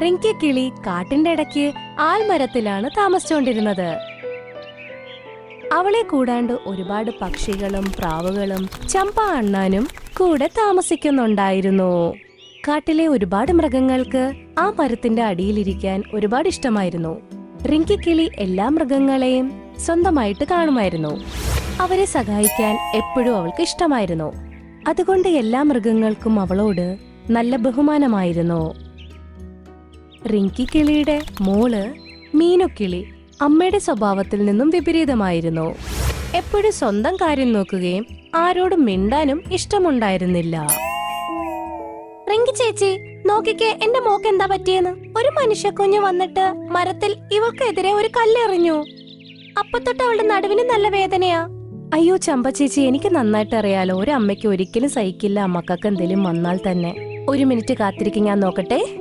റിങ്കി കിളി കാട്ടിന്റെ ഇടയ്ക്ക് ആൽമരത്തിലാണ് താമസിച്ചുകൊണ്ടിരുന്നത്. അവളെ കൂടാണ്ട് ഒരുപാട് പക്ഷികളും പ്രാവുകളും ചമ്പ അണ്ണാനും കൂടെ താമസിക്കുന്നുണ്ടായിരുന്നു. കാട്ടിലെ ഒരുപാട് മൃഗങ്ങൾക്ക് ആ മരത്തിന്റെ അടിയിലിരിക്കാൻ ഒരുപാട് ഇഷ്ടമായിരുന്നു. റിങ്കി കിളി എല്ലാ മൃഗങ്ങളെയും സ്വന്തമായിട്ട് കാണുമായിരുന്നു. അവരെ സഹായിക്കാൻ എപ്പോഴും അവൾക്ക് ഇഷ്ടമായിരുന്നു. അതുകൊണ്ട് എല്ലാ മൃഗങ്ങൾക്കും അവളോട് നല്ല ബഹുമാനമായിരുന്നു. റിങ്കി കിളിയുടെ മോള് മീനുക്കിളി അമ്മയുടെ സ്വഭാവത്തിൽ നിന്നും വിപരീതമായിരുന്നു. എപ്പോഴും സ്വന്തം കാര്യം നോക്കുകയും ആരോടും മിണ്ടാനും ഇഷ്ടമുണ്ടായിരുന്നില്ല. റിങ്കി ചേച്ചി, നോക്കിക്കേ, എന്റെ മോക്ക് എന്താ പറ്റിയെന്ന്. ഒരു മനുഷ്യക്കുഞ്ഞ് വന്നിട്ട് മരത്തിൽ ഇവൾക്കെതിരെ ഒരു കല്ലെറിഞ്ഞു. അപ്പൊ തൊട്ട് അവളുടെ നടുവിന് നല്ല വേദനയാ. അയ്യോ ചമ്പ ചേച്ചി, എനിക്ക് നന്നായിട്ട് അറിയാലോ, ഒരു അമ്മയ്ക്ക് ഒരിക്കലും സഹിക്കില്ല മക്കൾക്ക് എന്തെങ്കിലും വന്നാൽ തന്നെ. ഒരു മിനിറ്റ് കാത്തിരിക്കും, ഞാൻ നോക്കട്ടെ.